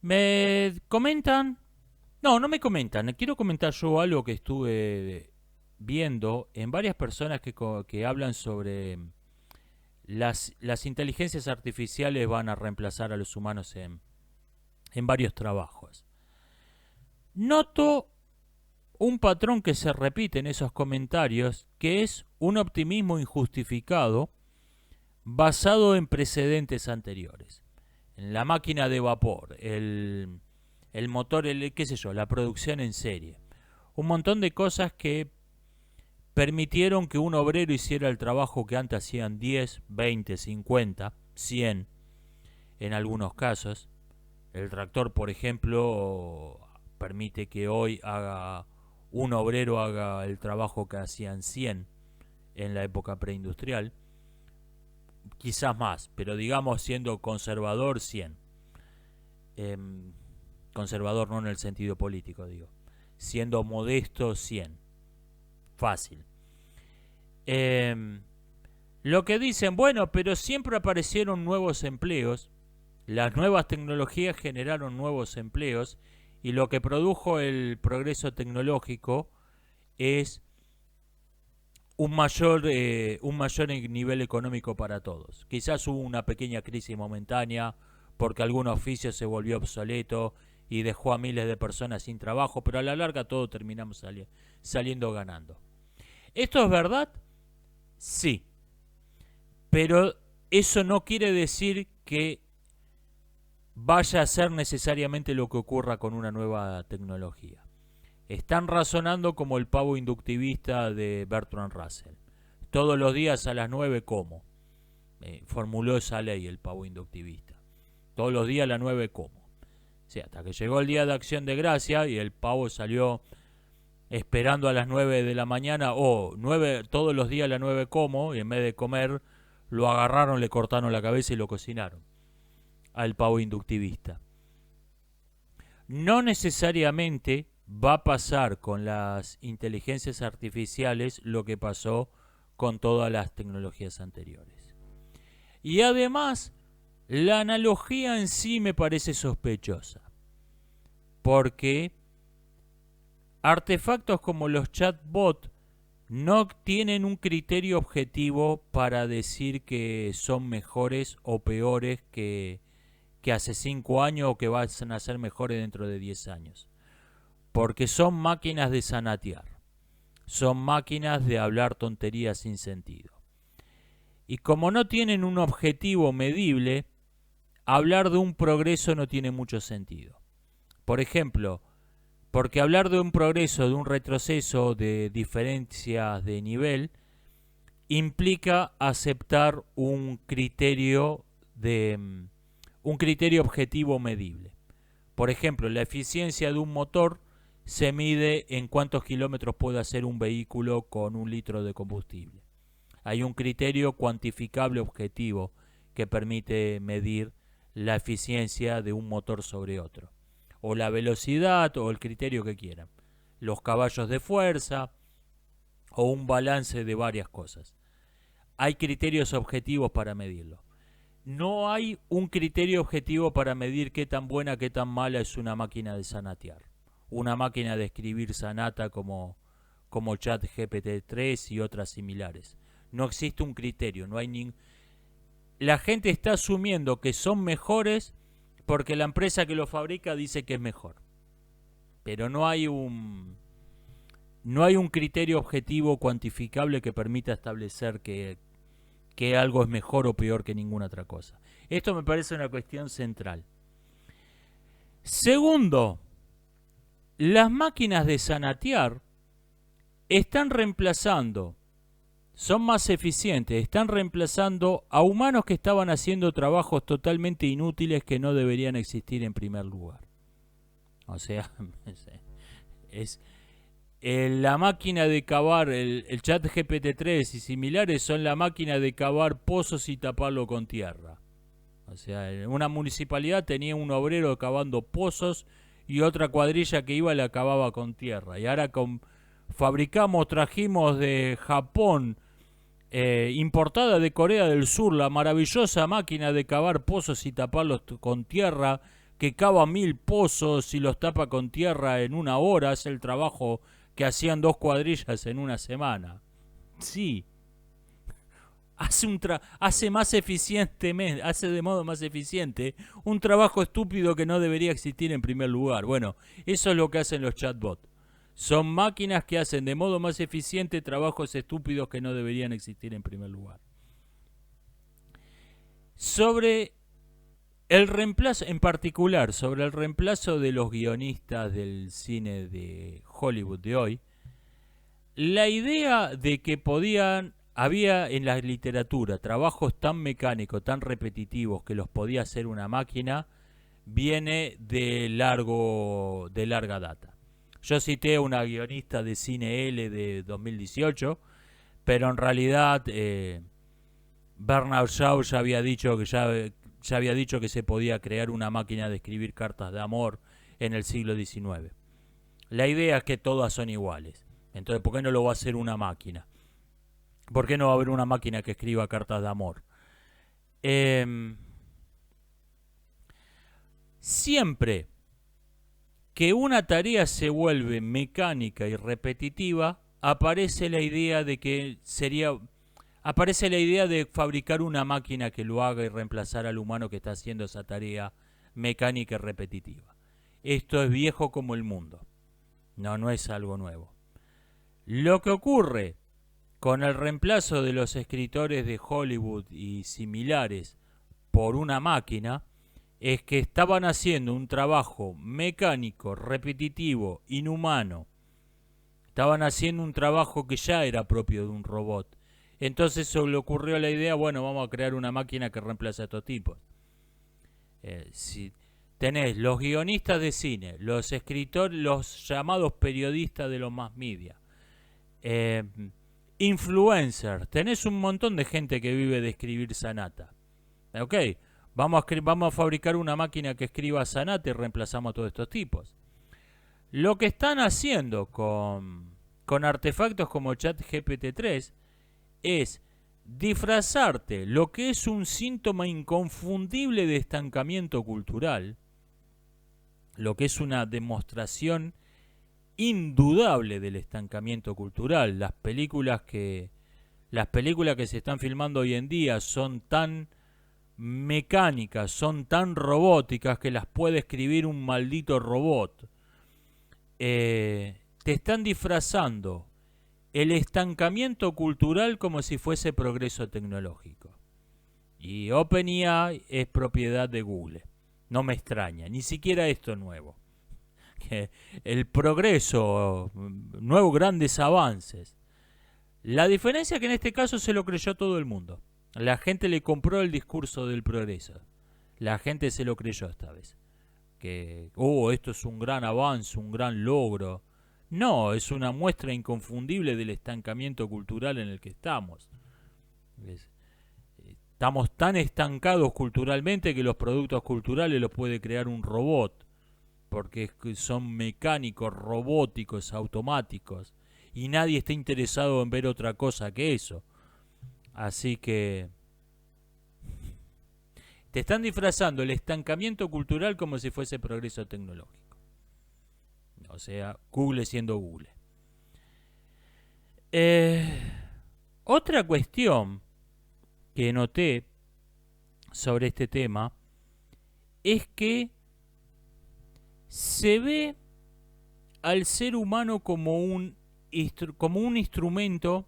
Me comentan, no me comentan, quiero comentar yo algo que estuve viendo en varias personas que hablan sobre las inteligencias artificiales van a reemplazar a los humanos en varios trabajos. Noto un patrón que se repite en esos comentarios, que es un optimismo injustificado basado en precedentes anteriores. En la máquina de vapor, el motor, qué sé yo, la producción en serie. Un montón de cosas que permitieron que un obrero hiciera el trabajo que antes hacían 10, 20, 50, 100 en algunos casos. El tractor, por ejemplo, permite que hoy un obrero haga el trabajo que hacían 100 en la época preindustrial. Quizás más, pero digamos siendo conservador 100. Conservador no en el sentido político, digo. Siendo modesto 100. Fácil. Lo que dicen, bueno, pero siempre aparecieron nuevos empleos. Las nuevas tecnologías generaron nuevos empleos y lo que produjo el progreso tecnológico es un mayor nivel económico para todos. Quizás hubo una pequeña crisis momentánea porque algún oficio se volvió obsoleto y dejó a miles de personas sin trabajo, pero a la larga todos terminamos saliendo ganando. ¿Esto es verdad? Sí, pero eso no quiere decir que vaya a ser necesariamente lo que ocurra con una nueva tecnología. Están razonando como el pavo inductivista de Bertrand Russell. Todos los días a las 9 como. Formuló esa ley el pavo inductivista. Todos los días a las 9 como. Sí, hasta que llegó el día de Acción de Gracia y el pavo salió esperando a las 9 de la mañana, o 9, todos los días a las 9 como, y en vez de comer, lo agarraron, le cortaron la cabeza y lo cocinaron al pavo inductivista. No necesariamente va a pasar con las inteligencias artificiales lo que pasó con todas las tecnologías anteriores. Y además, la analogía en sí me parece sospechosa, porque artefactos como los chatbots no tienen un criterio objetivo para decir que son mejores o peores que hace 5 años o que van a ser mejores dentro de 10 años. Porque son máquinas de zanatear. Son máquinas de hablar tonterías sin sentido. Y como no tienen un objetivo medible, hablar de un progreso no tiene mucho sentido. Por ejemplo, porque hablar de un progreso, de un retroceso, de diferencias de nivel, implica aceptar un criterio objetivo medible. Por ejemplo, la eficiencia de un motor se mide en cuántos kilómetros puede hacer un vehículo con 1 litro de combustible. Hay un criterio cuantificable objetivo que permite medir la eficiencia de un motor sobre otro. O la velocidad o el criterio que quieran. Los caballos de fuerza o un balance de varias cosas. Hay criterios objetivos para medirlo. No hay un criterio objetivo para medir qué tan buena, qué tan mala es una máquina de zanatear. Una máquina de escribir sanata como ChatGPT 3 y otras similares. No existe un criterio, no hay la gente está asumiendo que son mejores porque la empresa que lo fabrica dice que es mejor. Pero no hay un criterio objetivo cuantificable que permita establecer que algo es mejor o peor que ninguna otra cosa. Esto me parece una cuestión central. Segundo, las máquinas de zanatear están reemplazando, son más eficientes, están reemplazando a humanos que estaban haciendo trabajos totalmente inútiles que no deberían existir en primer lugar. O sea, es la máquina de cavar, el chat GPT-3 y similares son la máquina de cavar pozos y taparlo con tierra. O sea, una municipalidad tenía un obrero cavando pozos y otra cuadrilla que iba y la cavaba con tierra. Y ahora trajimos de Japón, importada de Corea del Sur, la maravillosa máquina de cavar pozos y taparlos con tierra, que cava 1000 pozos y los tapa con tierra en 1 hora, hace el trabajo que hacían 2 cuadrillas en una semana. Sí, hace más eficientemente, hace de modo más eficiente un trabajo estúpido que no debería existir en primer lugar. Bueno, eso es lo que hacen los chatbots. Son máquinas que hacen de modo más eficiente trabajos estúpidos que no deberían existir en primer lugar. Sobre el reemplazo, en particular, sobre el reemplazo de los guionistas del cine de Hollywood de hoy, la idea de que había en la literatura trabajos tan mecánicos, tan repetitivos que los podía hacer una máquina, viene de larga data. Yo cité a una guionista de Cine L de 2018, pero en realidad Bernard Shaw ya había dicho que se podía crear una máquina de escribir cartas de amor en el siglo XIX. La idea es que todas son iguales. Entonces, ¿por qué no lo va a hacer una máquina? ¿Por qué no va a haber una máquina que escriba cartas de amor? Siempre que una tarea se vuelve mecánica y repetitiva, aparece la idea de fabricar una máquina que lo haga y reemplazar al humano que está haciendo esa tarea mecánica y repetitiva. Esto es viejo como el mundo. No es algo nuevo. Lo que ocurre con el reemplazo de los escritores de Hollywood y similares por una máquina es que estaban haciendo un trabajo mecánico, repetitivo, inhumano. Estaban haciendo un trabajo que ya era propio de un robot. Entonces se le ocurrió la idea, bueno, vamos a crear una máquina que reemplace a estos tipos. Si tenés los guionistas de cine, los escritores, los llamados periodistas de los mass media, influencers, tenés un montón de gente que vive de escribir sanata. Ok, vamos a fabricar una máquina que escriba sanata y reemplazamos a todos estos tipos. Lo que están haciendo con artefactos como ChatGPT-3 es disfrazarte lo que es un síntoma inconfundible de estancamiento cultural, lo que es una demostración indudable del estancamiento cultural. Las películas que se están filmando hoy en día son tan mecánicas, son tan robóticas que las puede escribir un maldito robot. Te están disfrazando el estancamiento cultural como si fuese progreso tecnológico. Y OpenAI es propiedad de Google. No me extraña, ni siquiera esto es nuevo. El progreso, nuevos grandes avances. La diferencia es que en este caso se lo creyó todo el mundo. La gente le compró el discurso del progreso. La gente se lo creyó esta vez. Que, esto es un gran avance, un gran logro. No, es una muestra inconfundible del estancamiento cultural en el que estamos. Estamos tan estancados culturalmente que los productos culturales los puede crear un robot. Porque son mecánicos, robóticos, automáticos. Y nadie está interesado en ver otra cosa que eso. Así que te están disfrazando el estancamiento cultural como si fuese progreso tecnológico. O sea, Google siendo Google. Otra cuestión que noté sobre este tema es que se ve al ser humano como un instrumento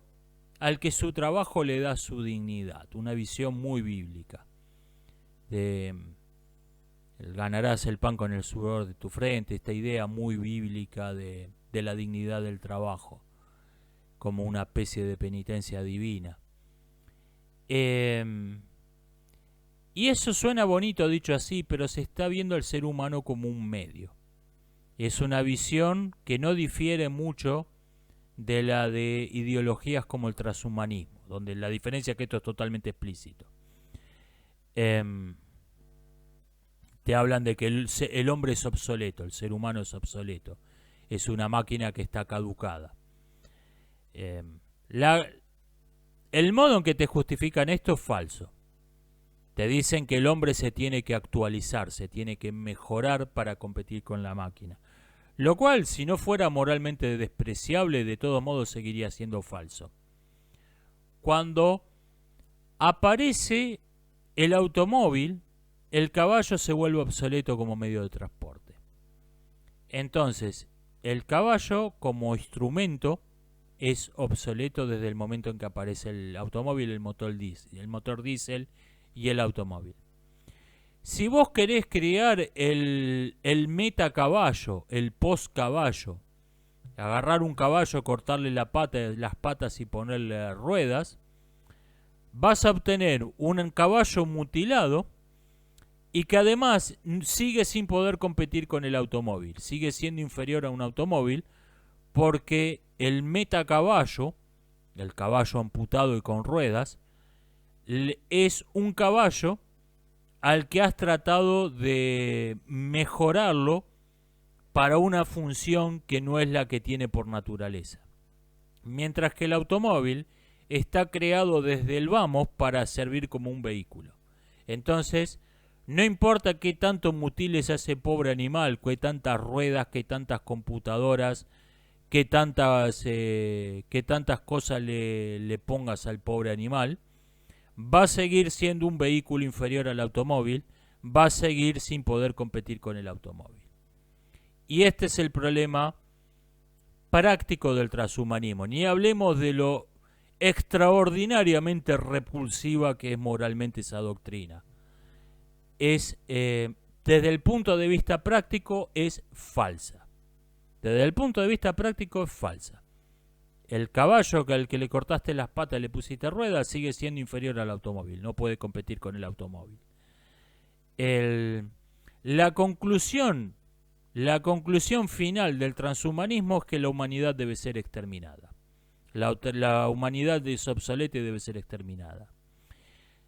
al que su trabajo le da su dignidad. Una visión muy bíblica. Ganarás el pan con el sudor de tu frente. Esta idea muy bíblica de la dignidad del trabajo. Como una especie de penitencia divina. Y eso suena bonito dicho así, pero se está viendo al ser humano como un medio. Es una visión que no difiere mucho de la de ideologías como el transhumanismo, donde la diferencia es que esto es totalmente explícito. Te hablan de que el hombre es obsoleto, el ser humano es obsoleto, es una máquina que está caducada. El modo en que te justifican esto es falso. Te dicen que el hombre se tiene que actualizar, se tiene que mejorar para competir con la máquina. Lo cual, si no fuera moralmente despreciable, de todos modos seguiría siendo falso. Cuando aparece el automóvil, el caballo se vuelve obsoleto como medio de transporte. Entonces, el caballo como instrumento es obsoleto desde el momento en que aparece el automóvil, el motor diésel y el automóvil. Si vos querés crear el meta caballo, el post caballo, agarrar un caballo, cortarle las patas y ponerle ruedas, vas a obtener un caballo mutilado y que además sigue sin poder competir con el automóvil, sigue siendo inferior a un automóvil porque el meta caballo, el caballo amputado y con ruedas, es un caballo al que has tratado de mejorarlo para una función que no es la que tiene por naturaleza. Mientras que el automóvil está creado desde el vamos para servir como un vehículo. Entonces, no importa qué tanto mutiles a ese pobre animal, qué tantas ruedas, qué tantas computadoras, qué tantas cosas le pongas al pobre animal, va a seguir siendo un vehículo inferior al automóvil, va a seguir sin poder competir con el automóvil. Y este es el problema práctico del transhumanismo. Ni hablemos de lo extraordinariamente repulsiva que es moralmente esa doctrina. Desde el punto de vista práctico, es falsa. Desde el punto de vista práctico, es falsa. El caballo al que le cortaste las patas y le pusiste ruedas sigue siendo inferior al automóvil. No puede competir con el automóvil. La conclusión final del transhumanismo es que la humanidad debe ser exterminada. La humanidad es obsoleta y debe ser exterminada.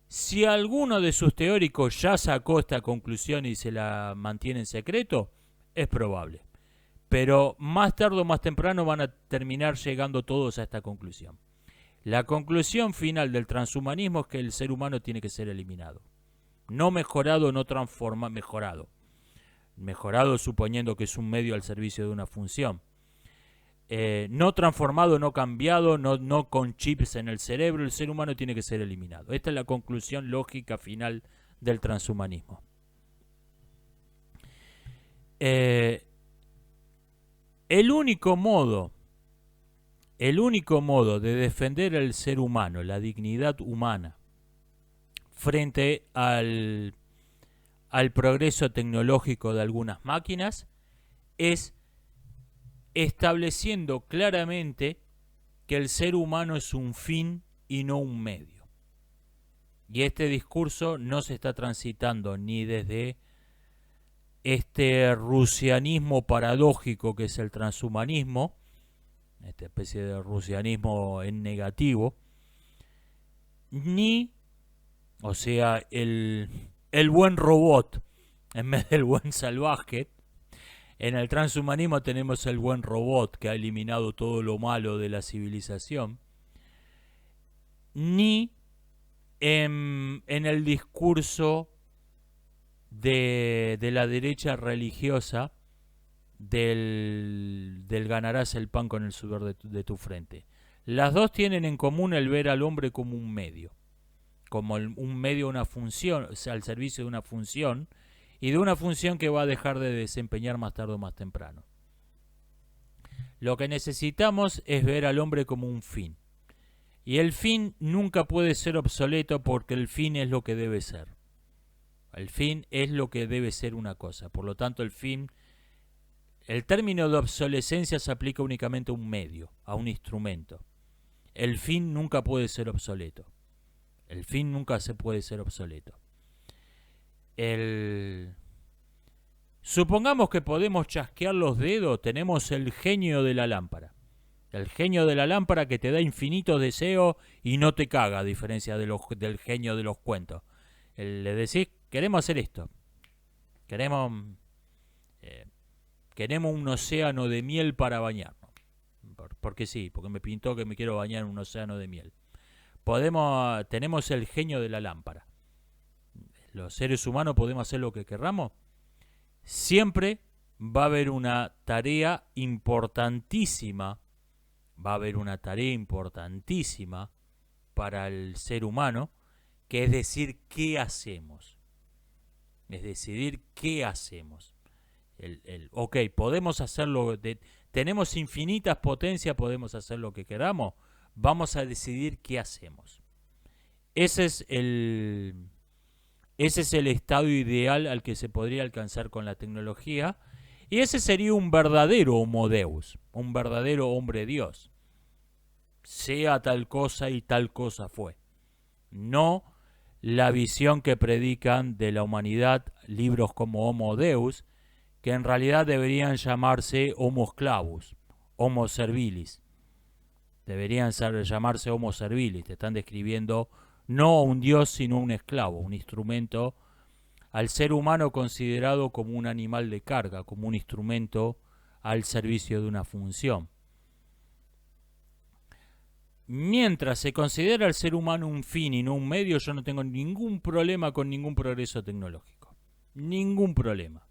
Si alguno de sus teóricos ya sacó esta conclusión y se la mantiene en secreto, es probable. Pero más tarde o más temprano van a terminar llegando todos a esta conclusión. La conclusión final del transhumanismo es que el ser humano tiene que ser eliminado. No mejorado, no transformado, mejorado. Mejorado suponiendo que es un medio al servicio de una función. No transformado, no cambiado, no con chips en el cerebro. El ser humano tiene que ser eliminado. Esta es la conclusión lógica final del transhumanismo. El único modo de defender al ser humano, la dignidad humana, frente al progreso tecnológico de algunas máquinas, es estableciendo claramente que el ser humano es un fin y no un medio. Y este discurso no se está transitando ni desde este rusianismo paradójico que es el transhumanismo, esta especie de rusianismo en negativo, ni, o sea, el buen robot en vez del buen salvaje. En el transhumanismo tenemos el buen robot que ha eliminado todo lo malo de la civilización, ni en el discurso de la derecha religiosa del ganarás el pan con el sudor de tu frente. Las dos tienen en común el ver al hombre como un medio, como un medio, una función, o sea, al servicio de una función, y de una función que va a dejar de desempeñar más tarde o más temprano. Lo que necesitamos es ver al hombre como un fin. Y el fin nunca puede ser obsoleto porque el fin es lo que debe ser. El fin es lo que debe ser una cosa. Por lo tanto, el término de obsolescencia se aplica únicamente a un medio, a un instrumento. El fin nunca puede ser obsoleto. El fin nunca se puede ser obsoleto. Supongamos que podemos chasquear los dedos, tenemos el genio de la lámpara. El genio de la lámpara que te da infinitos deseos y no te caga, a diferencia del genio de los cuentos. Le decís, queremos hacer esto. Queremos un océano de miel para bañarnos. Porque sí, porque me pintó que me quiero bañar en un océano de miel. Tenemos el genio de la lámpara. los seres humanos podemos hacer lo que querramos, siempre va a haber una tarea importantísima, para el ser humano, que es decir, ¿qué hacemos? Es decidir qué hacemos. Ok, podemos hacerlo, tenemos infinitas potencias, podemos hacer lo que queramos, vamos a decidir qué hacemos. Ese es el estado ideal al que se podría alcanzar con la tecnología, y ese sería un verdadero Homo Deus, un verdadero hombre Dios. Sea tal cosa y tal cosa fue. No la visión que predican de la humanidad libros como Homo Deus, que en realidad deberían llamarse Homo Sclavus, Homo Servilis. Deberían llamarse Homo Servilis. Te están describiendo no un dios, sino un esclavo, un instrumento, al ser humano considerado como un animal de carga, como un instrumento al servicio de una función. Mientras se considera al ser humano un fin y no un medio, yo no tengo ningún problema con ningún progreso tecnológico. Ningún problema.